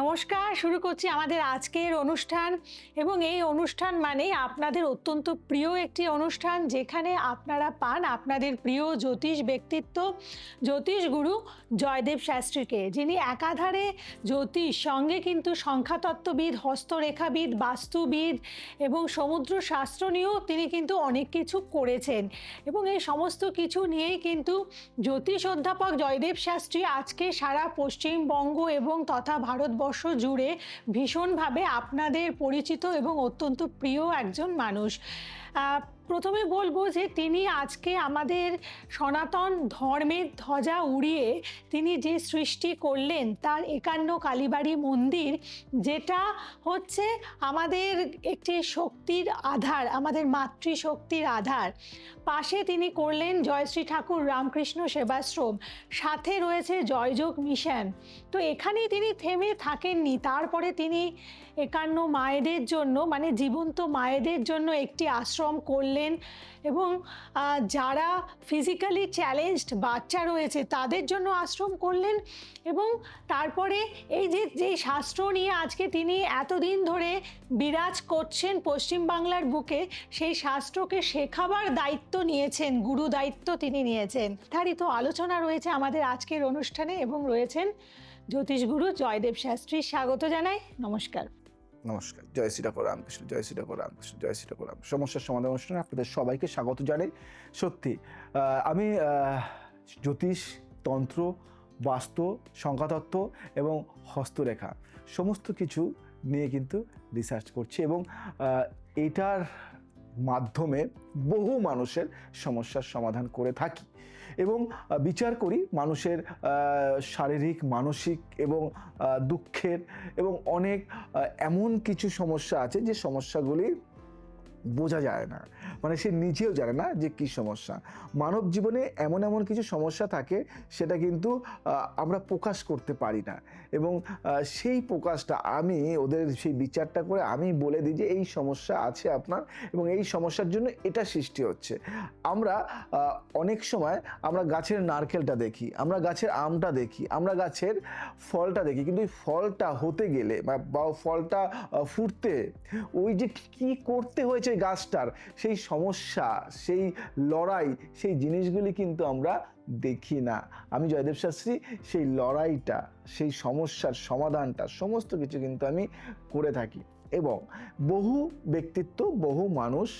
নমস্কার, শুরু করছি আমাদের আজকের অনুষ্ঠান এবং এই অনুষ্ঠান মানেই আপনাদের অত্যন্ত প্রিয় একটি অনুষ্ঠান, যেখানে আপনারা পান আপনাদের প্রিয় জ্যোতিষ ব্যক্তিত্ব জ্যোতিষ গুরু জয়দেব শাস্ত্রীকে, যিনি একাধারে জ্যোতিষ সঙ্গে কিন্তু সংখ্যাতত্ত্ববিদ, হস্তরেখাবিদ, বাস্তুবিদ এবং সমুদ্র শাস্ত্র নিয়েও তিনি কিন্তু অনেক কিছু করেছেন। এবং এই সমস্ত কিছু নিয়েই কিন্তু জ্যোতিষ অধ্যাপক জয়দেব শাস্ত্রী আজকে সারা পশ্চিমবঙ্গ এবং তথা ভারতবর্ষ জুড়ে ভীষণভাবে আপনাদের পরিচিত এবং অত্যন্ত প্রিয় একজন মানুষ। প্রথমে বলবো যে তিনি আজকে আমাদের সনাতন ধর্মের ধ্বজা উড়িয়ে তিনি যে সৃষ্টি করলেন তার ৫১ কালীবাড়ি মন্দির, যেটা হচ্ছে আমাদের একটি শক্তির আধার, আমাদের মাতৃশক্তির আধার। পাশে তিনি করলেন জয়শ্রী ঠাকুর রামকৃষ্ণ সেবাশ্রম, সাথে রয়েছে জয়যোগ মিশন। তো এখানেই তিনি থেমে থাকেননি, তারপরে তিনি ৫১ মায়েদের জন্য, মানে জীবন্ত মায়েদের জন্য একটি আশ্রম করলেন এবং যারা ফিজিক্যালি চ্যালেঞ্জড বাচ্চা রয়েছে তাদের জন্য আশ্রম করলেন। এবং তারপরে এই যে শাস্ত্র নিয়ে আজকে তিনি এতদিন ধরে বিরাজ করছেন পশ্চিমবাংলার বুকে, সেই শাস্ত্রকে শেখাবার দায়িত্ব নিয়েছেন, গুরু দায়িত্ব তিনি নিয়েছেন। তারই তো আলোচনা রয়েছে আমাদের আজকের অনুষ্ঠানে এবং রয়েছেন জ্যোতিষগুরু জয়দেব শাস্ত্রী। স্বাগত জানাই, নমস্কার। নমস্কার। জয় শ্রী ঠাকুর রামকৃষ্ণ, জয় শ্রী ঠাকুর রামকৃষ্ণ, জয় শ্রী ঠাকুর রাম। সমস্যার সমাধান অনুষ্ঠানে আপনাদের সবাইকে স্বাগত জানাই। সত্যি আমি জ্যোতিষ, তন্ত্র, বাস্তু, সংখ্যাতত্ত্ব এবং হস্তরেখা সমস্ত কিছু নিয়ে কিন্তু রিসার্চ করছি এবং এটার মাধ্যমে বহু মানুষের সমস্যার সমাধান করে থাকি এবং বিচার করি মানুষের শারীরিক, মানসিক এবং দুঃখের এবং অনেক এমন কিছু সমস্যা আছে যে সমস্যাগুলি বোঝা যায় না, মানে সে নিজেও জানে না যে কী সমস্যা। মানব জীবনে এমন এমন কিছু সমস্যা থাকে সেটা কিন্তু আমরা প্রকাশ করতে পারি না এবং সেই প্রকাশটা আমি ওদের সেই বিচারটা করে আমি বলে দিই যে এই সমস্যা আছে আপনার এবং এই সমস্যার জন্য এটা সৃষ্টি হচ্ছে। আমরা অনেক সময় আমরা গাছের নারকেলটা দেখি, আমরা গাছের আমটা দেখি, আমরা গাছের ফলটা দেখি, কিন্তু ওই ফলটা হতে গেলে বা ফলটা ফুটতে ওই যে কী করতে হয়েছে গাছটার, সেই সমস্যা, সেই লড়াই, সেই জিনিসগুলি কিন্তু আমরা দেখি না। আমি জয়দেব শাস্ত্রী সেই লড়াইটা, সেই সমস্যার সমাধানটা সমস্ত কিছু কিন্তু আমি করে থাকি এবং বহু ব্যক্তিত্ব, বহু মানুষ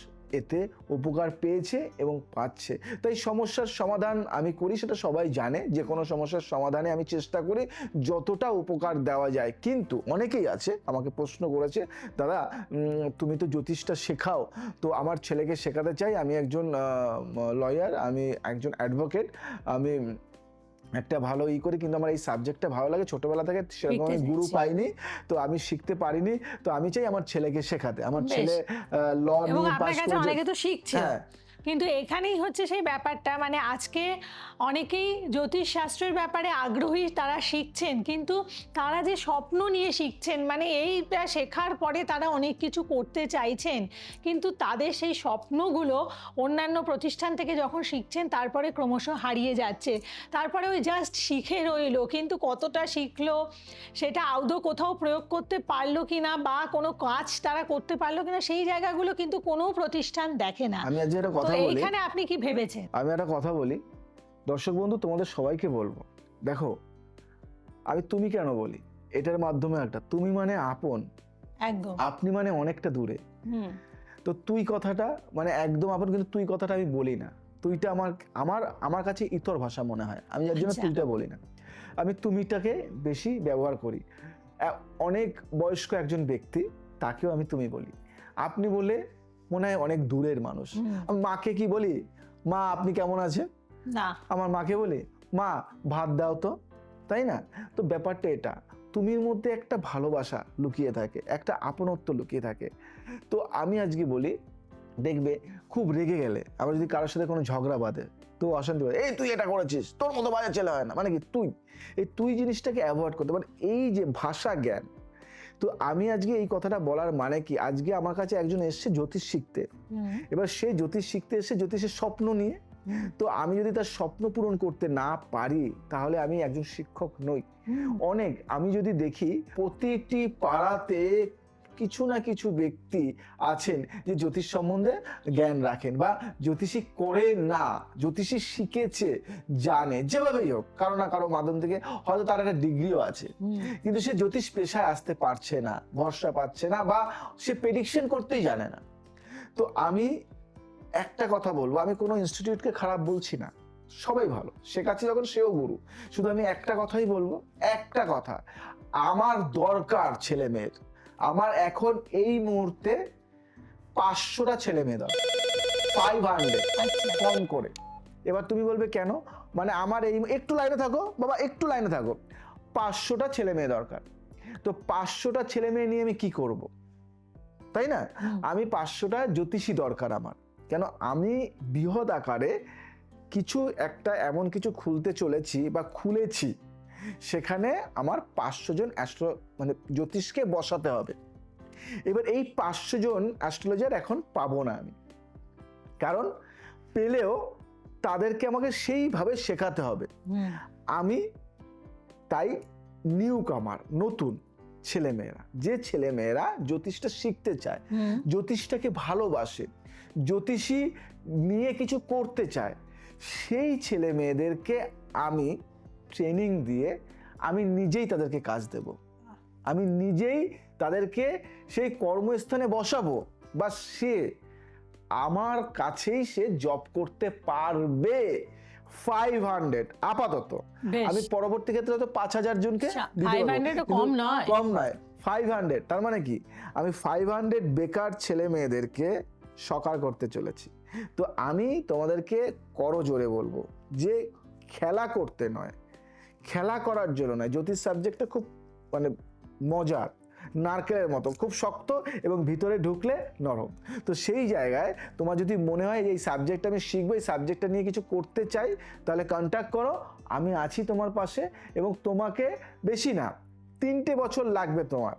এতে উপকার পেয়েছে এবং পাচ্ছে। তাই সমস্যার সমাধান আমি করি, সেটা সবাই জানে। যে কোনো সমস্যার সমাধানে আমি চেষ্টা করি যতটা উপকার দেওয়া যায়। কিন্তু অনেকেই আছে আমাকে প্রশ্ন করেছে, দাদা তুমি তো জ্যোতিষটা শেখাও, তো আমার ছেলেকে শেখাতে চাই। আমি একজন লয়ার, আমি একজন অ্যাডভোকেট, আমি একটা ভালো করি, কিন্তু আমার এই সাবজেক্টটা ভালো লাগে, ছোটবেলা থেকে সেরকম আমি গুরু পাইনি, তো আমি শিখতে পারিনি। তো আমি চাই আমার ছেলেকে শেখাতে। আমার ছেলে ল নিয়ে পাস করেছে। অনেকে তো শিখছে, হ্যাঁ, কিন্তু এখানেই হচ্ছে সেই ব্যাপারটা, মানে আজকে অনেকেই জ্যোতিষ শাস্ত্রের ব্যাপারে আগ্রহী, তারা শিখছেন, কিন্তু তারা যে স্বপ্ন নিয়ে শিখছেন, মানে এইটা শেখার পরে তারা অনেক কিছু করতে চাইছেন, কিন্তু তাদের সেই স্বপ্নগুলো অন্যান্য প্রতিষ্ঠান থেকে যখন শিখছেন তারপরে ক্রমশ হারিয়ে যাচ্ছে। তারপরে ওই জাস্ট শিখে রইলো, কিন্তু কতটা শিখলো, সেটা আদৌ কোথাও প্রয়োগ করতে পারলো কিনা বা কোনো কাজ তারা করতে পারলো কিনা, সেই জায়গাগুলো কিন্তু কোনো প্রতিষ্ঠান দেখে না। আমি আজ একটা কথা বলি, এইখানে আপনি কি ভেবেছেন? আমি একটা কথা বলি দর্শক বন্ধু, তোমাদের সবাইকে বলবো, দেখো আমি তুমি কেন বলি, এটার মাধ্যমে একটা তুমি মানে আপন, একদম, আপনি মানে অনেকটা দূরে। তো তুই কথাটা মানে একদম আপন, কিন্তু তুই কথাটা আমি বলি না। তুইটা আমার আমার আমার কাছে ইতর ভাষা মনে হয়, আমি যার জন্য তুইটা বলি না, আমি তুমিটাকে বেশি ব্যবহার করি। অনেক বয়স্ক একজন ব্যক্তি, তাকেও আমি তুমি বলি। আপনি বলে মনে হয় অনেক দূরের মানুষ। আমি মাকে কি বলি, মা আপনি কেমন আছেন? না, আমার মাকে বলি, মা ভাত দাও তো, তাই না? তো ব্যাপারটা এটা, তুমির মধ্যে একটা ভালোবাসা লুকিয়ে থাকে, একটা আপনত্ব লুকিয়ে থাকে। তো আমি আজকে বলি, দেখবে খুব রেগে গেলে, আবার যদি কারোর সাথে কোনো ঝগড়া বাঁধে, তো অশান্তি বাঁধে, এই তুই এটা করেছিস, তোর মতো বাজে ছেলে হয় না, মানে কি তুই, এই তুই জিনিসটাকে অ্যাভয়েড করতে, মানে এই যে ভাষা জ্ঞান। তো আমি আজকে এই কথাটা বলার মানে কি, আজকে আমার কাছে একজন এসছে জ্যোতিষ শিখতে, এবার সে জ্যোতিষ শিখতে এসে জ্যোতিষের স্বপ্ন নিয়ে, তো আমি যদি তার স্বপ্ন পূরণ করতে না পারি তাহলে আমি একজন শিক্ষক নই। আমি যদি দেখি প্রতিটি পাড়াতে কিছু না কিছু ব্যক্তি আছেন যে জ্যোতিষ সম্বন্ধে জ্ঞান রাখেন বা জ্যোতিষী করে না, জ্যোতিষী শিখেছে, জানে, যেভাবেই হোক কারো না কারো মাধ্যম থেকে, হয়তো তার একটা ডিগ্রিও আছে, কিন্তু সে জ্যোতিষ পেশায় আসতে পারছে না, ভরসা পাচ্ছে না, বা সে প্রেডিকশন করতেই জানে না। তো আমি একটা কথা বলবো, আমি কোনো ইনস্টিটিউটকে খারাপ বলছি না, সবাই ভালো, শেখাচ্ছি যখন সেও গুরু। শুধু আমি একটা কথাই বলবো, একটা কথা, আমার দরকার ছেলে মেয়ের, আমার এখন এই মুহূর্তে 500টা ছেলে মেয়ে দরকার, 500 কম করে। এবার তুমি বলবে কেন, মানে আমার এই, একটু লাইনে থাকো বাবা, একটু লাইনে থাকো, 500টা ছেলে মেয়ে দরকার। তো 500টা ছেলে মেয়ে নিয়ে আমি কি করব, তাই না? আমি 500টা জ্যোতিষী দরকার আমার। কেন, আমি বৃহৎ আকারে কিছু একটা এমন কিছু খুলতে চলেছি বা খুলেছি, সেখানে আমার 500 জন মানে জ্যোতিষকে বসাতে হবে। এবার এই 500 জন অ্যাস্ট্রোলজার এখন পাবো না আমি, কারণ পেলেও তাদেরকে আমাকে সেইভাবে শেখাতে হবে। আমি তাই নিউ কামার, নতুন ছেলেমেয়েরা, যে ছেলেমেয়েরা জ্যোতিষটা শিখতে চায়, জ্যোতিষটাকে ভালোবাসে, জ্যোতিষী নিয়ে কিছু করতে চায়, সেই ছেলে মেয়েদেরকে আমি ট্রেনিং দিয়ে আমি নিজেই তাদেরকে কাজ দেব, আমি নিজেই তাদেরকে সেই কর্মস্থানে বসাবো, বা সে আমার কাছেই সে জব করতে পারবে। 500 আপাতত, আমি পরবর্তী ক্ষেত্রে হয়তো 5000 জনকে দিতে পারবো, কম নয় 500। তার মানে কি, আমি 500 বেকার ছেলে মেয়েদেরকে সকার করতে চলেছি। তো আমি তোমাদেরকে করজোরে বলবো যে খেলা করতে নয়, খেলা করার জন্য নয়, জ্যোতিষ সাবজেক্টটা খুব মানে মজার, নারকেলের মতো খুব শক্ত এবং ভিতরে ঢুকলে নরম। তো সেই জায়গায় তোমার যদি মনে হয় যে এই সাবজেক্টটা আমি শিখবো, এই সাবজেক্টটা নিয়ে কিছু করতে চাই, তাহলে কন্ট্যাক্ট করো, আমি আছি তোমার পাশে। এবং তোমাকে বেশি না, 3টে বছর লাগবে তোমার,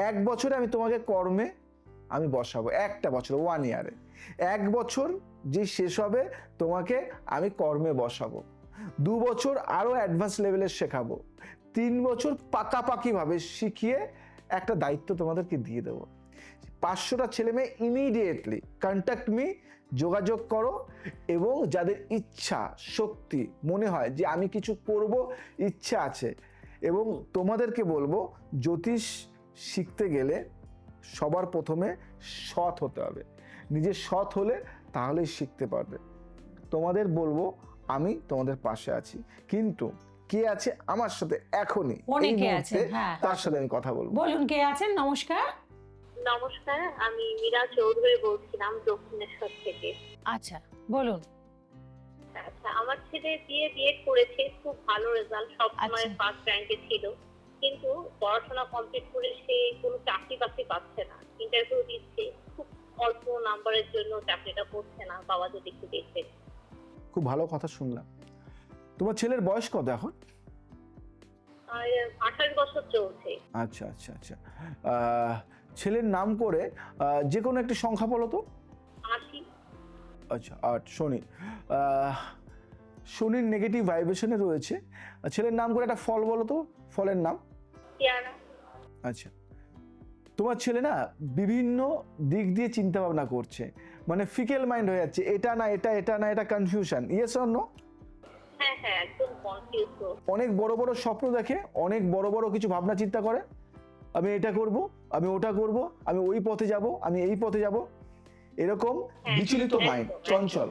1 বছরে আমি তোমাকে কর্মে আমি বসাবো, 1টা বছর, 1 ইয়ারে 1 বছর যে শেষ হবে তোমাকে আমি কর্মে বসাবো, 2 বছর আরো অ্যাডভান্স লেভেলের শেখাবো, 3 বছর পাকাপাকি ভাবে শিখিয়ে একটা দায়িত্ব তোমাদেরকে দিয়ে দেবো। 500টা ছেলে মেয়ে ইমিডিয়েটলি কন্ট্যাক্ট মি, যোগাযোগ করো। এবং যাদের ইচ্ছা শক্তি মনে হয় যে আমি কিছু করব, ইচ্ছা আছে, এবং তোমাদেরকে বলবো জ্যোতিষ শিখতে গেলে সবার প্রথমে সৎ হতে হবে, নিজে সৎ হলে তাহলেই শিখতে পারবে। তোমাদের বলবো আমি তোমাদের পাশে আছি, কিন্তু কে আছে আমার সাথে এখনই এই মুহূর্তে, তার সাথে আমি কথা বলবো। বলুন কে আছেন। নমস্কার। নমস্কার, আমি মীরা চৌধুরী বলছিলাম দক্ষিণেশ্বর থেকে। আচ্ছা বলুন। আচ্ছা, আমার ছেলে বিএড করেছে, খুব ভালো রেজাল্ট, সব সময় ফার্স্ট র্যাঙ্কে ছিল, কিন্তু পড়াশোনা কমপ্লিট করে সে কোনো চাকরি বাকরি পাচ্ছে না, ইন্টারভিউ দিচ্ছে, খুব অল্প নাম্বারের জন্য চাকরিটা করছে না। বাবা যদি একটু দেখবেন। খুব ভালো কথা শুনলাম। তোমার ছেলের বয়স কত এখন? 28 বছর চলছে। আচ্ছা আচ্ছা আচ্ছা, ছেলের নাম করে যে কোনো একটি সংখ্যা বলো তো। 80। আচ্ছা 8, শনি, শনির নেগেটিভ ভাইব্রেশনে রয়েছে। ছেলের নাম করে একটা ফল বলো তো, ফলের নাম। পেয়ারা। আচ্ছা, তোমার ছেলে না বিভিন্ন দিক দিয়ে চিন্তা ভাবনা করছে, মানে ফিকেল মাইন্ড হয়ে যাচ্ছে, এটা না এটা, এটা না এটা, কনফিউশন। Yes or no? হ্যাঁ হ্যাঁ, একদম কনফিউজ। অনেক বড় বড় স্বপ্ন দেখে, অনেক বড় বড় কিছু ভাবনা চিন্তা করে, আমি এটা করব, আমি ওটা করব, আমি ওই পথে যাব, আমি এই পথে যাব, এরকম বিচলিত মাইন্ড, চঞ্চল,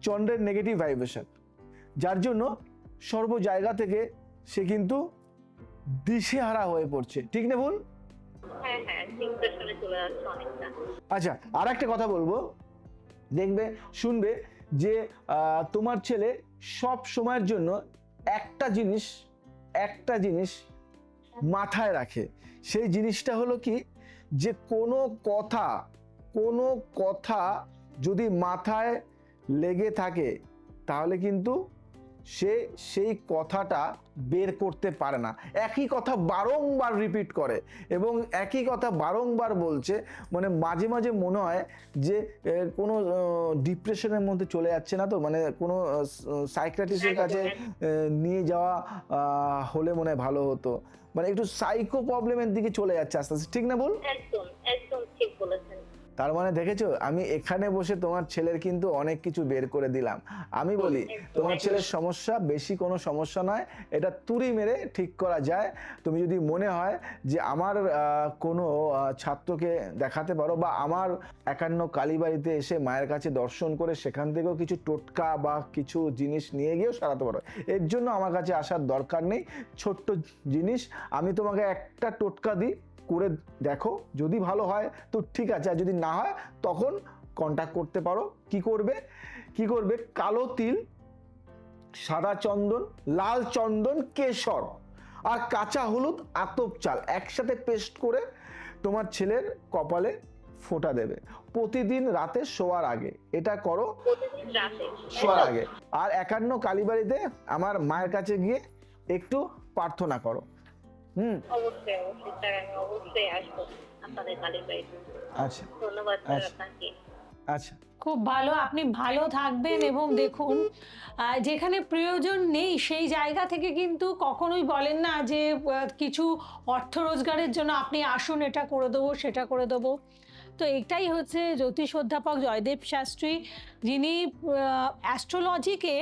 চন্দ্রের নেগেটিভ ভাইব্রেশন, যার জন্য সর্ব জায়গা থেকে সে কিন্তু দিশেহারা হয়ে পড়ছে। ঠিক না ভুল? হ্যাঁ হ্যাঁ, ডিপ্রেশনে চলে যাচ্ছে অনেকটা। আচ্ছা, আর একটা কথা বলবো, দেখবে শুনবে যে তোমার ছেলে সব সময়ের জন্য একটা জিনিস মাথায় রাখে। সেই জিনিসটা হলো কি, যে কোনো কথা যদি মাথায় লেগে থাকে তাহলে কিন্তু সে সেই কথাটা বের করতে পারে না, একই কথা বারংবার রিপিট করে এবং একই কথা বারংবার বলছে, মানে মাঝে মাঝে মনে হয় যে কোনো ডিপ্রেশনের মধ্যে চলে যাচ্ছে না তো, মানে কোনো সাইকিয়াট্রিস্টের কাছে নিয়ে যাওয়া হলে মনে হয় ভালো হতো, মানে একটু সাইকো প্রবলেমের দিকে চলে যাচ্ছে আস্তে আস্তে, ঠিক না বল? একদম একদম ঠিক বলেছেন। তার মানে দেখেছো, আমি এখানে বসে তোমার ছেলের কিন্তু অনেক কিছু বের করে দিলাম। আমি বলি তোমার ছেলের সমস্যা বেশি কোনো সমস্যা নয়, এটা তুড়ি মেরে ঠিক করা যায়। তুমি যদি মনে হয় যে আমার কোনো ছাত্রকে দেখাতে পারো বা আমার 51 কালীবাড়িতে এসে মায়ের কাছে দর্শন করে সেখান থেকেও কিছু টোটকা বা কিছু জিনিস নিয়ে গিয়েও সারাতে পারো, এর জন্য আমার কাছে আসার দরকার নেই। ছোট্ট জিনিস, আমি তোমাকে একটা টোটকা দিই, করে দেখো, যদি ভালো হয় তো ঠিক আছে, আর যদি না হয় তখন কন্ট্যাক্ট করতে পারো। কি করবে, কালো তিল, সাদা চন্দন, লাল চন্দন, কেশর আর কাঁচা হলুদ, আতপ চাল একসাথে পেস্ট করে তোমার ছেলের কপালে ফোঁটা দেবে প্রতিদিন রাতে শোয়ার আগে। এটা করো প্রতিদিন রাতে শোয়ার আগে। আর 51 কালীবাড়িতে আমার মায়ের কাছে গিয়ে একটু প্রার্থনা করো। অবশ্যই অবশ্যই স্যার, আমি অবশ্যই আসবো আপনাদের কালীবাড়িতে। আচ্ছা ধন্যবাদ স্যার আচ্ছা। আপনাকে। আচ্ছা, খুব ভালো, আপনি ভালো থাকবেন। এবং দেখুন, যেখানে প্রয়োজন নেই সেই জায়গা থেকে কিন্তু কখনোই বলেন না যে কিছু অর্থ রোজগারের জন্য আপনি আসুন, এটা করে দেবো সেটা করে দেবো। তো এটাই হচ্ছে জ্যোতিষ অধ্যাপক জয়দেব শাস্ত্রী, যিনি অ্যাস্ট্রোলজিকে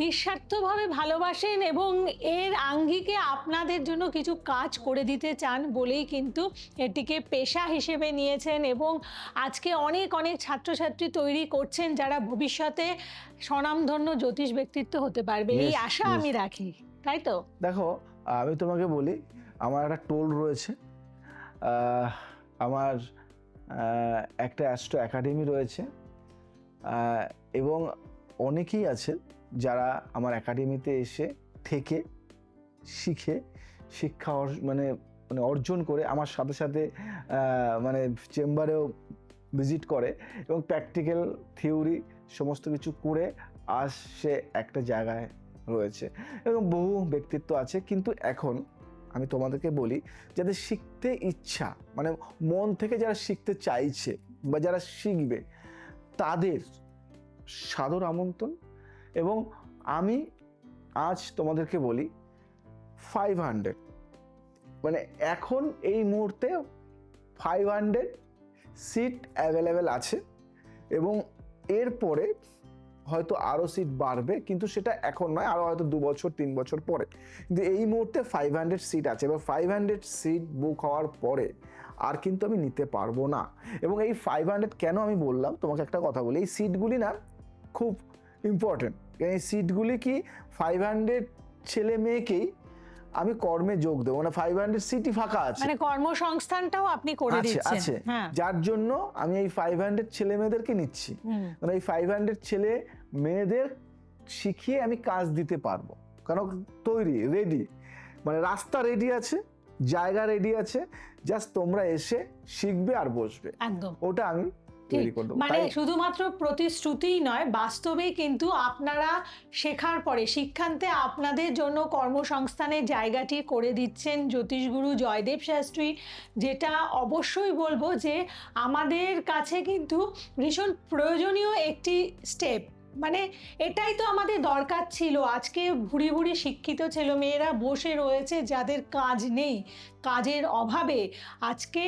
নিঃস্বার্থভাবে ভালোবাসেন এবং এর আঙ্গিকে আপনাদের জন্য কিছু কাজ করে দিতে চান বলেই কিন্তু এটিকে পেশা হিসেবে নিয়েছেন এবং আজকে অনেক অনেক ছাত্রছাত্রী তৈরি করছেন যারা ভবিষ্যতে স্বনামধন্য জ্যোতিষ ব্যক্তিত্ব হতে পারবে, এই Yes, আশা yes. আমি রাখি, তাই তো? দেখো, আমি তোমাকে বলি, আমার একটা টোল রয়েছে, আমার একটা অ্যাস্ট্রো একাডেমি রয়েছে, এবং অনেকেই আছে যারা আমার একাডেমিতে এসে থেকে শিখে মানে অর্জন করে আমার সাথে সাথে মানে চেম্বারেও ভিজিট করে এবং প্র্যাকটিক্যাল থিওরি সমস্ত কিছু করে আজ সে একটা জায়গায় রয়েছে এবং বহু ব্যক্তিত্ব আছে। কিন্তু এখন আমি তোমাদেরকে বলি, যাদের শিখতে ইচ্ছা, মানে মন থেকে যারা শিখতে চাইছে বা যারা শিখবে, তাদের সাদর আমন্ত্রণ। এবং আমি আজ তোমাদেরকে বলি 500, মানে এখন এই মুহূর্তে 500 সিট অ্যাভেলেবেল আছে এবং এরপরে হয়তো আরও সিট বাড়বে, কিন্তু সেটা এখন নয়, আরও হয়তো 2 বছর 3 বছর পরে। কিন্তু এই মুহূর্তে 500 সিট আছে। এবার 500 সিট বুক হওয়ার পরে আর কিন্তু আমি নিতে পারবো না। এবং এই 500 কেন আমি বললাম, তোমাকে একটা কথা বলি, এই সিটগুলি না খুব ইম্পর্টেন্ট। এই সিটগুলি কি 500 ছেলে মেয়েকেই আমি কর্মে যোগ দেবো, মানে 500 সিটই ফাঁকা আছে, মানে কর্মসংস্থানটাও আপনি করে দিচ্ছেন। আছে, হ্যাঁ, যার জন্য আমি এই 500 ছেলে মেয়েদেরকে নিচ্ছি। মানে এই 500 ছেলে মেয়েদের শিখিয়ে আমি কাজ দিতে পারবো, কারণ তৈরি রেডি, মানে রাস্তা রেডি আছে, জায়গা রেডি আছে, জাস্ট তোমরা এসে শিখবে আর বসবে, একদম ওটা আমি তৈরি করে দেবো। মানে শুধুমাত্র প্রতিশ্রুতিই নয়, বাস্তবেই কিন্তু আপনারা শেখার পরে শিক্ষান্তে আপনাদের জন্য কর্মসংস্থানের জায়গাটি করে দিচ্ছেন জ্যোতিষগুরু জয়দেব শাস্ত্রী, যেটা অবশ্যই বলবো যে আমাদের কাছে কিন্তু ভীষণ প্রয়োজনীয় একটি স্টেপ। মানে এটাই তো আমাদের দরকার ছিল। আজকে ভুরি ভুরি শিক্ষিত ছেলেমেয়েরা বসে রয়েছে যাদের কাজ নেই, কাজের অভাবে আজকে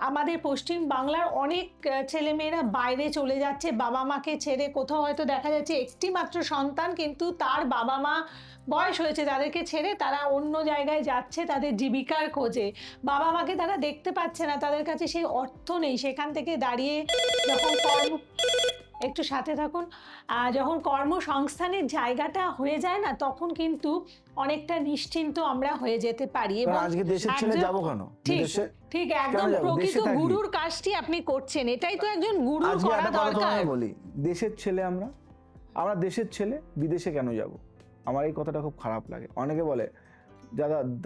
আমাদের পশ্চিম বাংলার অনেক ছেলেমেয়েরা বাইরে চলে যাচ্ছে বাবা মাকে ছেড়ে। কোথাও হয়তো দেখা যাচ্ছে একটি মাত্র সন্তান, কিন্তু তার বাবা মা বয়স হয়েছে, তাদেরকে ছেড়ে তারা অন্য জায়গায় যাচ্ছে তাদের জীবিকার খোঁজে। বাবা মাকে তারা দেখতে পাচ্ছে না, তাদের কাছে সেই অর্থ নেই। সেখান থেকে দাঁড়িয়ে যখন একটু সাথে থাকুন, যখন কর্মসংস্থানের জায়গাটা হয়ে যায় না, তখন কিন্তু অনেকটা নিশ্চিন্ত আমরা হয়ে যেতে পারি। এবং আজকে দেশের ছেলে যাবো কেন, ঠিক একদম প্রকৃত গুরুর কাজটি আপনি করছেন, এটাই তো একজন গুরুর করা দরকার। বলি, দেশের ছেলে আমরা দেশের ছেলে বিদেশে কেন যাব? আমার এই কথাটা খুব খারাপ লাগে। অনেকে বলে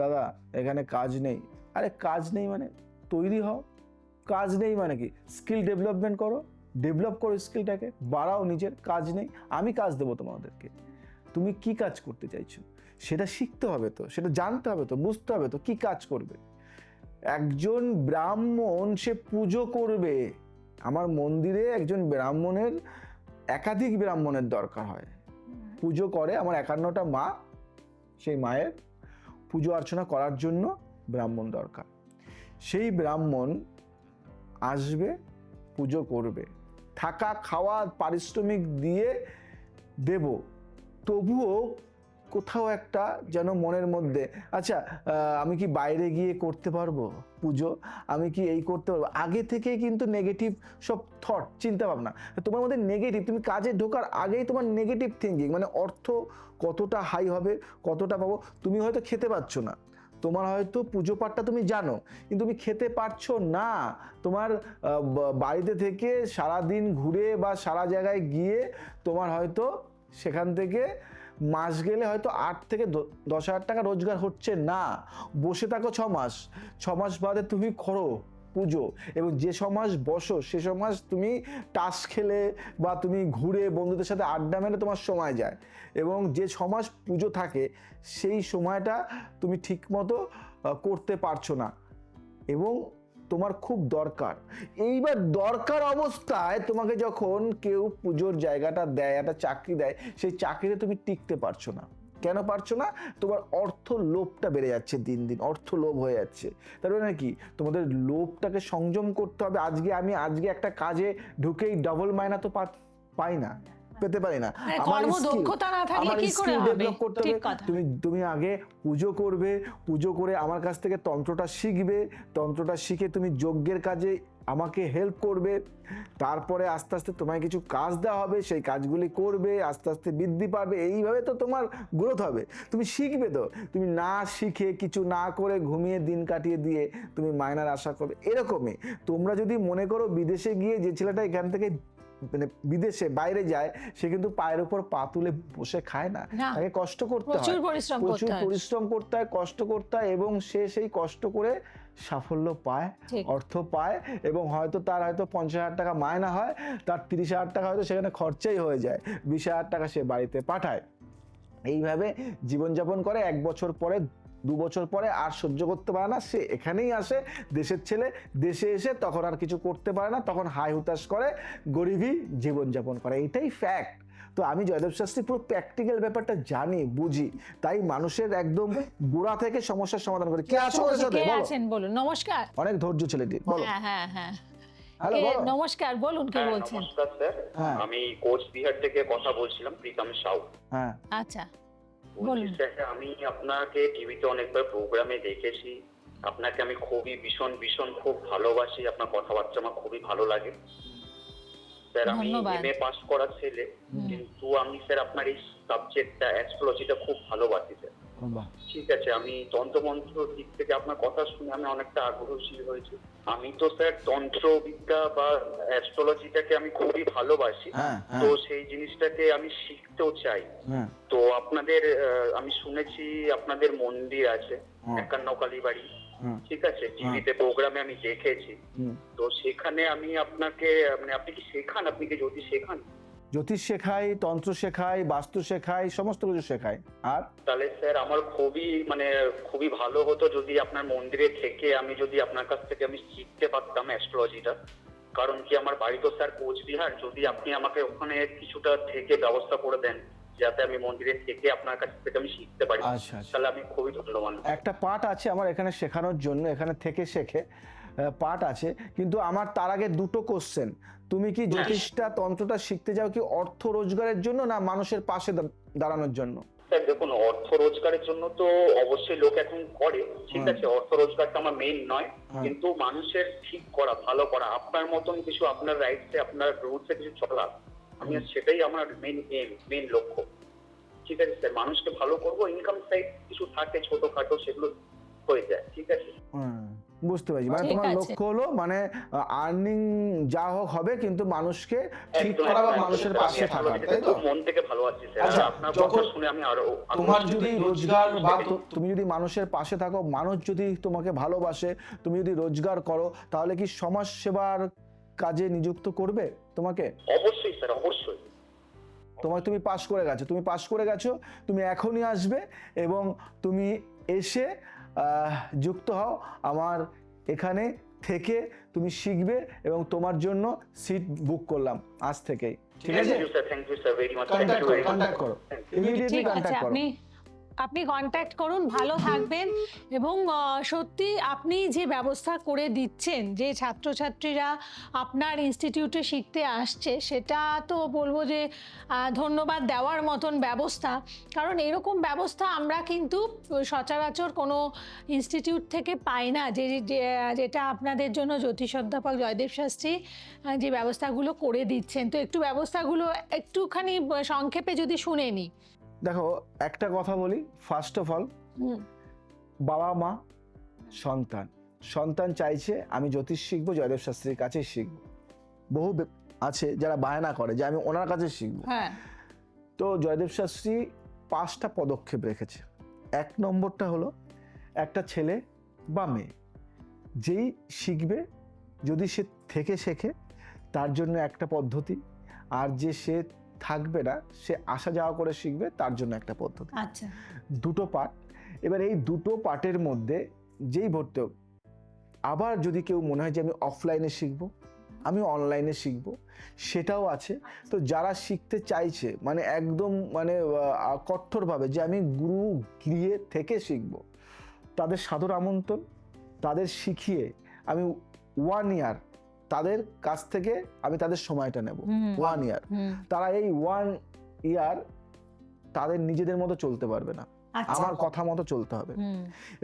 দাদা এখানে কাজ নেই। আরে কাজ নেই মানে তৈরি হও, কাজ নেই মানে কি স্কিল ডেভেলপমেন্ট করো, ডেভেলপ করো স্কিলটাকে, বাড়াও নিজের। কাজ নেই, আমি কাজ দেবো তোমাদেরকে। তুমি কি কাজ করতে চাইছো সেটা শিখতে হবে তো, সেটা জানতে হবে তো, বুঝতে হবে তো কি কাজ করবে। একজন ব্রাহ্মণ সে পুজো করবে, আমার মন্দিরে একজন ব্রাহ্মণের একাধিক ব্রাহ্মণের দরকার হয়, পুজো করে আমার 51টা মা, সেই মায়ের পুজো অর্চনা করার জন্য ব্রাহ্মণ দরকার। সেই ব্রাহ্মণ আসবে, পুজো করবে, থাকা খাওয়া পারিশ্রমিক দিয়ে দেব, তবুও কোথাও একটা যেন মনের মধ্যে আচ্ছা আমি কি বাইরে গিয়ে করতে পারবো পুজো, আমি কি এই করতে পারবো, আগে থেকেই কিন্তু নেগেটিভ সব থট চিন্তা ভাবনা তোমার মধ্যে নেগেটিভ, তুমি কাজে ঢোকার আগেই তোমার নেগেটিভ থিঙ্কিং, মানে অর্থ কতটা হাই হবে, কতটা পাবো, তুমি হয়তো খেতে পাচ্ছ না, তোমার হয়তো পুজো পাঠটা তুমি জানো কিন্তু তুমি খেতে পারছো না, তোমার বাড়িতে থেকে সারা দিন ঘুরে বা সারা জায়গায় গিয়ে তোমার হয়তো সেখান থেকে মাস গেলে হয়তো 8 থেকে 10,000 টাকা রোজগার হচ্ছে না, বসে থাকো 6 মাস, 6 মাস বাদে তুমি করো পুজো, এবং যে সমাজ বসো সে সমাজ তুমি টাস খেলে বা তুমি ঘুরে বন্ধুদের সাথে আড্ডা মেরে তোমার সময় যায়, এবং যে সমাজ পুজো থাকে সেই সময়টা তুমি ঠিকমতো করতে পারছো না এবং তোমার খুব দরকার। এইবার দরকার অবস্থায় তোমাকে যখন কেউ পুজোর জায়গাটা দেয়, একটা চাকরি দেয়, সেই চাকরিতে তুমি টিকতে পারছো না। কেন পারছো না? তোমার অর্থ লোভটা বেড়ে যাচ্ছে, দিন দিন অর্থ লোভ হয়ে যাচ্ছে। তার মানে কি তোমাদের লোভটাকে সংযম করতে হবে। আজকে একটা কাজে ঢুকেই ডবল মাইনা তো পাই না, পেতে পারি না, কর্মদক্ষতা না থাকলে কি করে হবে? ডেভেলপ করতে হবে। তুমি আগে পুজো করবে, পুজো করে আমার কাছ থেকে তন্ত্রটা শিখবে, তন্ত্রটা শিখে তুমি যজ্ঞের কাজে আমাকে হেল্প করবে, তারপরে আস্তে আস্তে তোমায় কিছু কাজ দেওয়া হবে, সেই কাজগুলি করবে, আস্তে আস্তে বৃদ্ধি পাবে, এইভাবে তো তোমার গ্রোথ হবে। তুমি শিখবে তো, তুমি না শিখে কিছু না করে ঘুমিয়ে দিন কাটিয়ে দিয়ে তুমি মাইনার আশা করবে, এরকমই। তোমরা যদি মনে করো বিদেশে গিয়ে যে ছেলেটা এখান থেকে মানে বিদেশে বাইরে যায় সে কিন্তু পায়ের উপর পা তুলে বসে খায় না, তাকে কষ্ট করতে হয়, প্রচুর পরিশ্রম করতে হয়, কষ্ট করতে হয়, এবং সে সেই কষ্ট করে সাফল্য পায়, অর্থ পায়, এবং হয়তো তার 50,000 টাকা মায়না হয়, তার 30,000 টাকা হয়তো সেখানে খরচাই হয়ে যায়, 20,000 টাকা সে বাড়িতে পাঠায়। এইভাবে জীবনযাপন করে। 1 বছর পরে 2 বছর পরে আর সহ্য করতে পারে না, সে এখানেই আসে, দেশের ছেলে, দেশে এসে তখন আর কিছু করতে পারে না, তখন হাই হুতাশ করে গরিবই জীবনযাপন করে, এটাই ফ্যাক্ট। তো আমি জয়দেব শাস্ত্রী পুরো প্র্যাকটিক্যাল ব্যাপারটা জানি, বুঝি, তাই মানুষের একদম গোড়া থেকে সমস্যার সমাধান করি। কে আছো ওর সাথে? বলুন। নমস্কার। অনেক ধৈর্য ছেলেটি, বলো। হ্যাঁ, হ্যালো, নমস্কার, বলুন কে বলছেন? নমস্কার স্যার, আমি কোচবিহার থেকে কথা বলছিলাম, প্রীতম সাউ। হ্যাঁ, আচ্ছা, বলুন স্যার। আমি আপনাকে টিভিতে অনেকবার প্রোগ্রামে দেখেছি, আপনাকে আমি ভীষণ খুব ভালোবাসি, আপনার কথাবার্তা আমার খুবই ভালো লাগে স্যার। আমি এমএ পাস করা ছেলে, কিন্তু আমি স্যার আপনার এই সাবজেক্টটা অ্যাস্ট্রোলজিটা খুব ভালোবাসি স্যার। ঠিক আছে, আমি তন্ত্রমন্ত্র দিক থেকে আপনার কথা শুনে আমি অনেকটা আগ্রহী হয়েছি। আমি তো স্যার তন্ত্রবিদ্যা বা অ্যাস্ট্রোলজিটাকে আমি খুবই ভালোবাসি, তো সেই জিনিসটাকে আমি শিখতেও চাই। তো আপনাদের আমি শুনেছি আপনাদের মন্দির আছে 51 কালীবাড়ি, ঠিক আছে, টিভিতে প্রোগ্রামে আমি দেখেছি। তো সেখানে আমি আপনাকে মানে আপনি কি শেখান, আপনি কি জ্যোতিষ শেখান? জ্যোতিষ শেখাই, তন্ত্র শেখাই, বাস্তু শেখাই, সমস্ত কিছু শেখাই। আর তাহলে স্যার আমার খুবই ভালো হতো যদি আপনার মন্দিরে থেকে আমি যদি আপনার কাছ থেকে আমি শিখতে পারতাম অ্যাস্ট্রোলজিটা। কারণ কি আমার বাড়ি তো স্যার কোচবিহার, যদি আপনি আমাকে ওখানে কিছুটা থেকে ব্যবস্থা করে দেন যাতে আমি মন্দিরে থেকে আপনার কাছ থেকে আমি শিখতে পারি, তাহলে আমি খুবই ধন্যবাদ। একটা পাঠ আছে আমার এখানে শেখানোর জন্য, এখানে থেকে শেখে পাঠ আছে, কিন্তু আমার তার আগে দুটো কোশ্চেন। তুমি কি জ্যোতিষটা তন্ত্রটা শিখতে যাও কি অর্থ রোজগারের জন্য না মানুষের পাশে দাঁড়ানোর জন্য? স্যার দেখুন, অর্থ রোজগারের জন্য তো অবশ্যই লোক এখন করে, ঠিক আছে, অর্থ রোজগারটা আমার মেইন নয়, কিন্তু মানুষের ঠিক করা, ভালো করা, আপনার মতন কিছু, আপনার রাইটসে, আপনার রুলসে কিছু চলা, আমি সেটাই আমার মেইন লক্ষ্য। ঠিক আছে স্যার, মানুষকে ভালো করবো, ইনকাম সাইড কিছু থাকে ছোটখাটো, সেগুলো হয়ে যায়, ঠিক আছে। বুঝতে পারছি, মানে তোমার লক্ষ্য হলো মানে আর্নিং যা হোক হবে, কিন্তু মানুষকে ঠিক করা বা মানুষের পাশে থাকা, তাই তো? মন থেকে ভালো আছি স্যার, আপনার কথা শুনে আমি আরো, তোমার যদি রোজগার বা তুমি যদি মানুষের পাশে থাকো, মানুষ যদি তোমাকে ভালোবাসে, তুমি যদি রোজগার করো, তাহলে কি সমাজ সেবার কাজে নিযুক্ত করবে তোমাকে? অবশ্যই স্যার, অবশ্যই। তুমি পাস করে গেছো, তুমি এখনই আসবে এবং তুমি এসে যুক্ত হও আমার এখানে থেকে, তুমি শিখবে এবং তোমার জন্য সিট বুক করলাম আজ থেকেই, ঠিক আছে? Thank you sir very much, contact করো, ইমিডিয়েটলি ঠিক আছে, কন্ট্যাক্ট করো। আপনি কন্ট্যাক্ট করুন, ভালো থাকবেন। এবং সত্যি আপনি যে ব্যবস্থা করে দিচ্ছেন, যে ছাত্রছাত্রীরা আপনার ইনস্টিটিউটে শিখতে আসছে, সেটা তো বলবো যে ধন্যবাদ দেওয়ার মতন ব্যবস্থা। কারণ এরকম ব্যবস্থা আমরা কিন্তু সচরাচর কোনো ইনস্টিটিউট থেকে পাই না, যেটা আপনাদের জন্য জ্যোতিষ অধ্যাপক জয়দেব শাস্ত্রী যে ব্যবস্থাগুলো করে দিচ্ছেন। তো একটু ব্যবস্থাগুলো একটুখানি সংক্ষেপে যদি শুনে নিই। দেখো, একটা কথা বলি, ফার্স্ট অফ অল, বাবা মা সন্তান চাইছে আমি জ্যোতিষ শিখবো, জয়দেব শাস্ত্রীর কাছে শিখবো। বহু আছে যারা বায়না করে যে আমি ওনার কাছে শিখবো। হ্যাঁ, তো জয়দেব শাস্ত্রী 5টা পদক্ষেপ রেখেছে। 1 নম্বরটা হলো, একটা ছেলে বা মেয়ে যেই শিখবে, যদি সে থেকে শেখে তার জন্য একটা পদ্ধতি, আর যে সে থাকবে না, সে আসা যাওয়া করে শিখবে, তার জন্য একটা পদ্ধতি। আচ্ছা, 2টো পার্ট। এবার এই 2টো পার্টের মধ্যে যেই ভর্তি হোক, আবার যদি কেউ মনে হয় যে আমি অফলাইনে শিখবো, আমি অনলাইনে শিখবো, সেটাও আছে। তো যারা শিখতে চাইছে মানে একদম মানে কঠোরভাবে যে আমি গুরু গৃহে থেকে শিখবো, তাদের সাদর আমন্ত্রণ। তাদের শিখিয়ে আমি 1 ইয়ার তাদের কাছ থেকে আমি তাদের সময়টা নেব, 1 ইয়ার। তারা এই 1 ইয়ার তাদের নিজেদের মতো চলতে পারবে না, আমার কথা মতো চলতে হবে।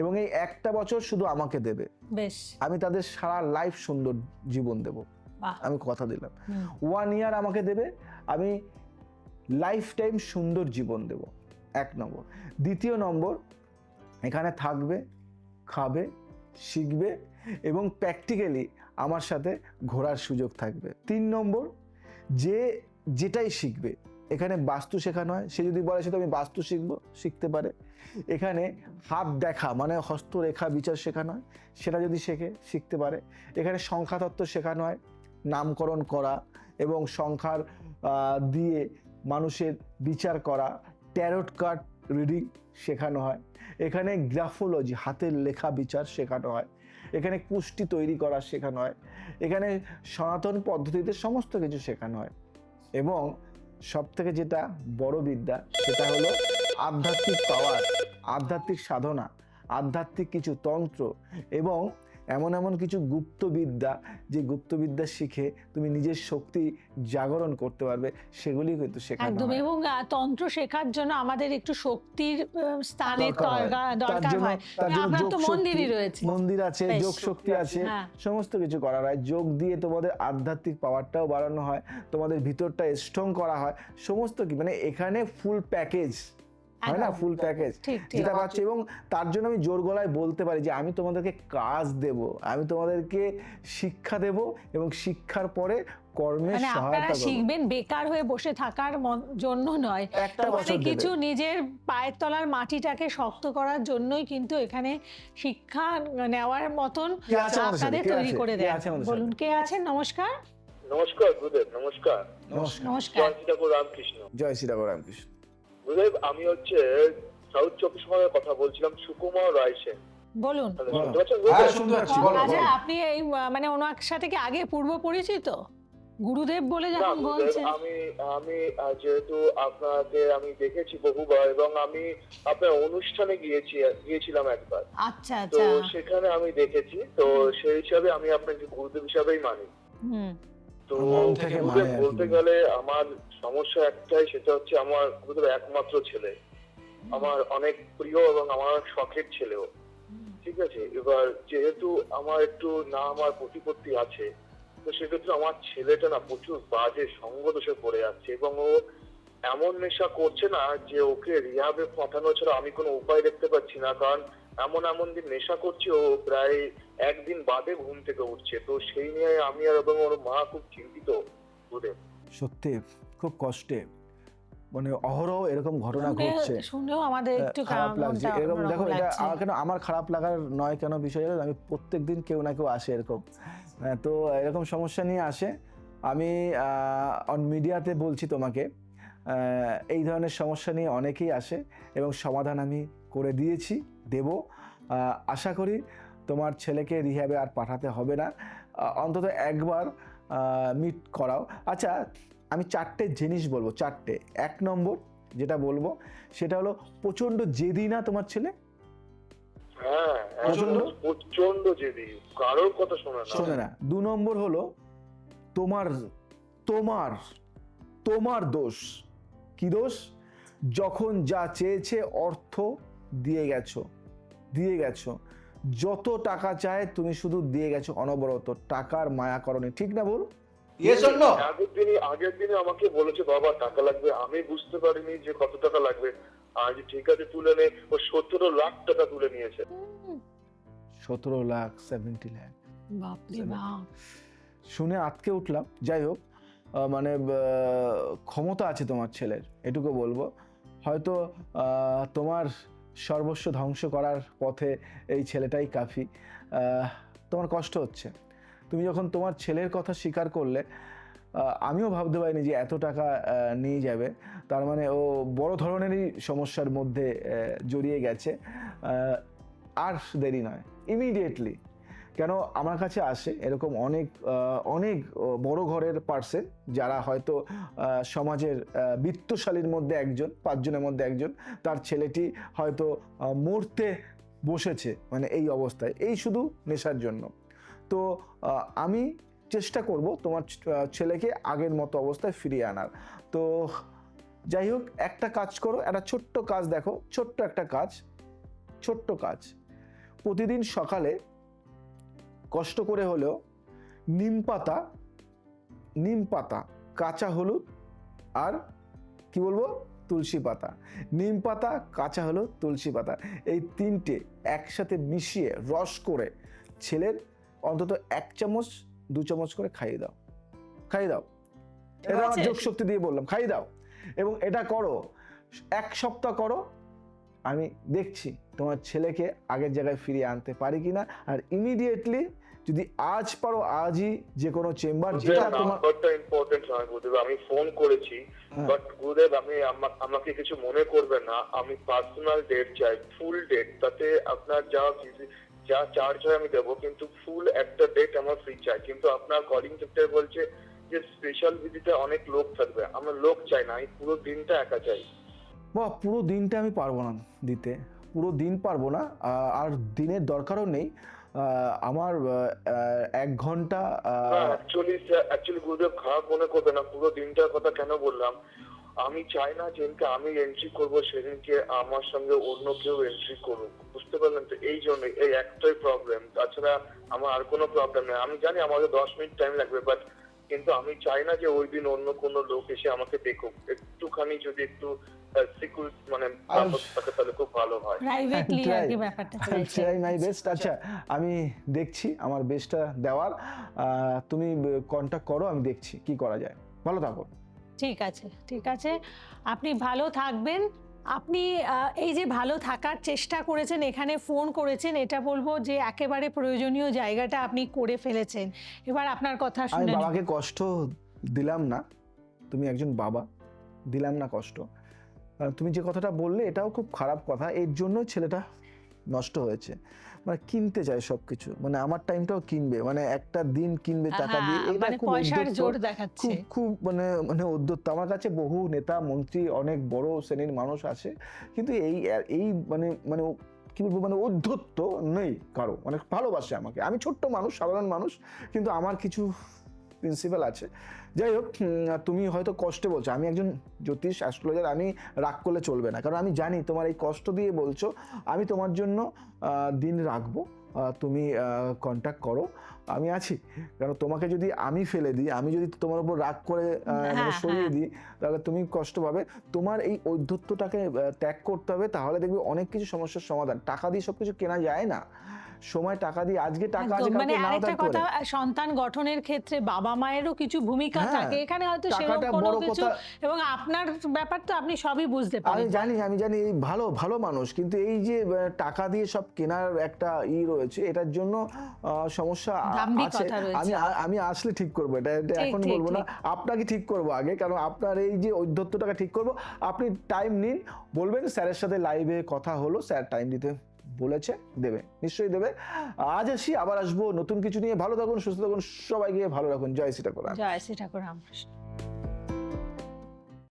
এবং এই 1টা বছর শুধু আমাকে দেবে, বেশ, আমি তাদের সারা লাইফ সুন্দর জীবন দেব, আমি কথা দিলাম। 1 ইয়ার আমাকে দেবে, আমি লাইফ টাইম সুন্দর জীবন দেব, 1 নম্বর। 2য় নম্বর, এখানে থাকবে, খাবে, শিখবে এবং প্র্যাকটিক্যালি আমার সাথে ঘোরার সুযোগ থাকবে। 3 নম্বর, যেটাই শিখবে, এখানে বাস্তু শেখানো হয়। সে যদি বলে সেটা আমি বাস্তু শিখবো, শিখতে পারে। এখানে হাত দেখা মানে হস্তরেখা বিচার শেখানো হয়, সেটা যদি শেখে শিখতে পারে। এখানে সংখ্যাতত্ত্ব শেখানো হয়, নামকরণ করা এবং সংখ্যার দিয়ে মানুষের বিচার করা, ট্যারোট কার্ড রিডিং শেখানো হয়। এখানে গ্রাফোলজি হাতের লেখা বিচার শেখানো হয়। এখানে কুষ্টি তৈরি করা শেখানো হয়। এখানে সনাতন পদ্ধতিতে সমস্ত কিছু শেখানো হয়। এবং সব থেকে যেটা বড় বিদ্যা, সেটা হলো আধ্যাত্মিক পাওয়ার, আধ্যাত্মিক সাধনা, আধ্যাত্মিক কিছু তন্ত্র এবং এমন কিছু গুপ্তবিদ্যা, যে গুপ্তবিদ্যা শিখে তুমি নিজের শক্তি জাগরণ করতে পারবে, সেগুলি কিন্তু শেখানো একদম। হয়। এবং তন্ত্র শেখার জন্য আমাদের একটু শক্তির স্থানের দরকার হয়। আপনার তো মন্দিরই রয়েছে, মন্দির আছে, যোগ শক্তি আছে, সমস্ত কিছু করা হয়। যোগ দিয়ে তোমাদের আধ্যাত্মিক পাওয়ারটাও বাড়ানো হয়, তোমাদের ভিতরটা স্ট্রং করা হয়, সমস্ত কি মানে এখানে ফুল প্যাকেজ হয় না, ফুল প্যাকেজ যেটা পাচ্ছ। এবং তার জন্য আমি জোর গলায় বলতে পারি যে আমি তোমাদেরকে কাজ দেব, আমি তোমাদেরকে শিক্ষা দেব এবং শিক্ষার পরে কর্মের সহায়তা করব। শিখবেন বেকার হয়ে বসে থাকার জন্য নয়, কিছু নিজের পায়ের তলার মাটিটাকে শক্ত করার জন্যই কিন্তু এখানে শিক্ষা নেওয়ার মতন আপনাদের তৈরি করে দেয়। বলুন, কে আছেন? নমস্কার। নমস্কার গুরুদেব। নমস্কার। নমস্কার। জয় শ্রীরাম রামকৃষ্ণ। জয় শ্রীরাম রামকৃষ্ণ। গুরুদেব, আমি সাউথ 24 পরগনার কথা বলছিলাম, সুকুমার রায় সেন। বলুন। আচ্ছা, আপনি এই মানে ওনার সাথে কি আগে পূর্ব পরিচিত? গুরুদেব বলে যখন বলছেন, আমি যেহেতু আপনাকে আমি দেখেছি বহুবার এবং আমি আপনার অনুষ্ঠানে গিয়েছিলাম একবার। আচ্ছা তো আচ্ছা, সেখানে আমি দেখেছি, তো সেই হিসাবে আমি আপনাকে গুরুদেব হিসাবেই মানি। তো গুরুদেব বলতে গেলে আমার সমস্যা একটাই, সেটা হচ্ছে আমার গুরুদেব একমাত্র ছেলে, আমার অনেক প্রিয় এবং আমার শখের ছেলেও, ঠিক আছে। এবার যেহেতু আমার একটু নাম আর প্রতিপত্তি আছে, তো সেক্ষেত্রে আমার ছেলেটা না প্রচুর বাজে সঙ্গ দোষে পড়ে যাচ্ছে এবং ও এমন নেশা করছে না যে ওকে রিহাবে পাঠানো ছাড়া আমি কোনো উপায় দেখতে পাচ্ছি না। কারণ এমন দিন নেশা করছে, ও প্রায় 1 দিন বাদে ঘুম থেকে উঠছে। তো সেই নিয়ে আমি আর এবং ওর মা খুব চিন্তিত। সত্যি খুব কষ্টে, মানে অহরহ এরকম ঘটনা ঘটছে, শুনেও আমাদের একটু খারাপ লাগছে। এরকম দেখো, এটা কেন আমার খারাপ লাগার নয়, কেন বিষয় আমি প্রত্যেকদিন কেউ না কেউ আসে এরকম, তো এরকম সমস্যা নিয়ে আসে। আমি অন মিডিয়াতে বলছি তোমাকে, এই ধরনের সমস্যা নিয়ে অনেকেই আসে এবং সমাধান আমি করে দিয়েছি, দেব। আশা করি তোমার ছেলেকে রিহ্যাবে আর পাঠাতে হবে না, অন্তত একবার মিট করাও। আচ্ছা, আমি 4টে জিনিস বলবো, 4টে। 1 নম্বর যেটা বলবো সেটা হলো প্রচণ্ড জেদি না তোমার ছেলে? হ্যাঁ, প্রচন্ড জেদি, কারোর কথা শোনে না। 2 নম্বর হলো তোমার তোমার তোমার দোষ। কি দোষ? যখন যা চেয়েছে অর্থ দিয়ে গেছো, যত টাকা চায় তুমি শুধু দিয়ে গেছো অনবরত, টাকার মায়া করনি, ঠিক না বল? আগের দিনে আমাকে বলেছে বাবা টাকা লাগবে, আমি বুঝতে পারিনি যে কত টাকা লাগবে। আজ ঠিক আছে তুলে নে, ও 17 লাখ টাকা তুলে নিয়েছে। 17 লাখ, 70 লাখ, বাপরে বাপ। শুনে আটকে উঠলাম। যাই হোক, মানে ক্ষমতা আছে তোমার ছেলের, এটুকু বলবো। হয়তো তোমার সর্বস্ব ধ্বংস করার পথে এই ছেলেটাই কাফি। তোমার কষ্ট হচ্ছে, তুমি যখন তোমার ছেলের কথা স্বীকার করলে, আমিও ভাবতে পারিনি যে এত টাকা নিয়ে যাবে। তার মানে ও বড় ধরনেরই সমস্যার মধ্যে জড়িয়ে গেছে। আর দেরি নয়, ইমিডিয়েটলি। কেন আমার কাছে আসে এরকম অনেক বড় ঘরের পার্সন, যারা হয়তো সমাজের বিত্তশালীর মধ্যে একজন, 5 জনের মধ্যে একজন, তার ছেলেটি হয়তো মরতে বসেছে, মানে এই অবস্থায়, এই শুধু নেশার জন্য। তো আমি চেষ্টা করব তোমার ছেলেকে আগের মতো অবস্থায় ফিরিয়ে আনার। তো যাই হোক, একটা কাজ করো, একটা ছোট্ট কাজ দেখো, ছোট্ট কাজ। প্রতিদিন সকালে কষ্ট করে হলেও নিম পাতা, কাঁচা হলুদ আর কি বলবো, তুলসী পাতা। নিম পাতা, কাঁচা হলুদ, তুলসী পাতা, এই 3টে একসাথে মিশিয়ে রস করে ছেলের অন্তত 1 চামচ 2 চামচ করে খাইয়ে দাও। এটা আমার যোগ শক্তি দিয়ে বললাম, খাইয়ে দাও। এবং এটা করো, 1 সপ্তাহ করো, আমি দেখছি তোমার ছেলেকে আগের জায়গায় ফিরিয়ে আনতে পারি কিনা। আর ইমিডিয়েটলি যদি আজ পারো, আজই যে কোনো চেম্বার, যেটা তোমার নাম্বারটা ইম্পর্টেন্ট নয় গুরুদেব, আমি ফোন করেছি, বাট গুরুদেব আমাকে কিছু মনে করবেন না, আমি পার্সোনাল ডেট চাই, ফুল ডেট, তাতে আপনার যা চার্জ হয় আমি দেবো, কিন্তু ফুল একটা ডেট আমার ফ্রি চাই। কিন্তু আপনার কলিং সেক্টর বলছে যে স্পেশাল ভিজিটে অনেক লোক থাকবে, আমার লোক চাই না, আমি পুরো দিনটা একা চাই। পুরো দিনটা আমি পারবো না দিতে, পুরো দিন পারবো না, আর দিনের দরকারও নেই আমার। 1 ঘন্টা। অ্যাকচুয়ালি গুরুদেব খারাপ মনে করবে না, পুরো দিনটার কথা কেন বললাম, আমি চাই না যেদিনকে আমি এন্ট্রি করবো সেদিনকে আমার সঙ্গে অন্য কেউ এন্ট্রি করুক, বুঝতে পারলেন তো? এই জন্য এই একটাই প্রবলেম, তাছাড়া আমার আর কোনো প্রবলেম নেই। আমি জানি আমাকে 10 মিনিট টাইম লাগবে, বাট কিন্তু আমি চাই না যে ওই দিন অন্য কোনো লোক এসে আমাকে দেখুক। একটুখানি যদি একটু মানে তাহলে খুব ভালো হয়। প্রাইভেটলি আর কি ব্যাপারটা চলছে। Try my best. আচ্ছা, আমি দেখছি আমার বেস্টটা দেওয়ার, তুমি কন্টাক্ট করো, আমি দেখছি কি করা যায়। ভালো থাকো। ঠিক আছে, আপনি ভালো থাকবেন। আপনি এই যে ভালো থাকার চেষ্টা করেছেন, এখানে ফোন করেছেন, এটা বলবো যে একেবারে প্রয়োজনীয় জায়গাটা আপনি করে ফেলেছেন। এবার আপনার কথা আমি শুনে বাবাকে কষ্ট দিলাম না, তুমি একজন বাবা, দিলাম না কষ্ট। তুমি যে কথাটা বললে এটাও খুব খারাপ কথা, এর জন্য ছেলেটা নষ্ট হয়েছে। মানে কিনতে চায় সবকিছু, মানে আমার টাইমটাও কিনবে, মানে একটা দিন কিনবে টাকা দিয়ে, এটা মানে খুব পয়সার জোর দেখাচ্ছে, খুব মানে উদ্ধত্ত। আমার কাছে বহু নেতা মন্ত্রী, অনেক বড় শ্রেণীর মানুষ আছে, কিন্তু এই মানে কি বলবো, মানে উদ্ধত্ত নেই কারো, মানে ভালোবাসে আমাকে। আমি ছোট্ট মানুষ, সাধারণ মানুষ, কিন্তু আমার কিছু প্রিন্সিপাল আছে। যাই হোক, তুমি হয়তো কষ্টে বলছো, আমি একজন জ্যোতিষ অ্যাস্ট্রোলজার, আমি রাগ করলে চলবে না, কারণ আমি জানি তোমার এই কষ্ট দিয়ে বলছো। আমি তোমার জন্য দিন রাখবো, তুমি কন্ট্যাক্ট করো, আমি আছি। কারণ তোমাকে যদি আমি ফেলে দিই, আমি যদি তোমার উপর রাগ করে সরিয়ে দিই, তাহলে তুমি কষ্ট পাবে। তোমার এই ঔদ্ধত্যটাকে ত্যাগ করতে হবে, তাহলে দেখবে অনেক কিছু সমস্যার সমাধান। টাকা দিয়ে সব কিছু কেনা যায় না, সময় টাকা দিয়ে, আজকে টাকা আছে একদম, মানে কালকে নাও আরেকটা থাকতে কথা, পারে। সন্তান গঠনের ক্ষেত্রে বাবা মায়েরও কিছু ভূমিকা হ্যাঁ, থাকে এখানে, হয়তো টাকাটা সেরকম কোনো বড় কিছু, কথা। এবং আপনার ব্যাপার তো আপনি সবই বুঝতে পারেন। আমি জানি এই ভালো ভালো মানুষ, কিন্তু এই যে টাকা দিয়ে সব কেনার একটা রয়েছে, এটার জন্য সমস্যা আছে। দাম্ভিকতা রয়েছে। আমি আসলে ঠিক করবো এটা ঠিক, এখন ঠিক, বলবো না, ঠিক। আপনাকে ঠিক করবো আগে, কারণ আপনার এই যে ঔদ্ধত্যটাকে ঠিক করবো। আপনি টাইম নিন, বলবেন স্যারের সাথে লাইভে কথা হলো, স্যার টাইম দিতে বলেছে, দেবে, নিশ্চয়ই দেবে। আজ আসি, আবার আসবো নতুন কিছু নিয়ে। ভালো থাকুন, সুস্থ থাকুন, সবাইকে ভালো রাখুন। জয় শ্রী ঠাকুর। জয় শ্রী ঠাকুর রামকৃষ্ণ।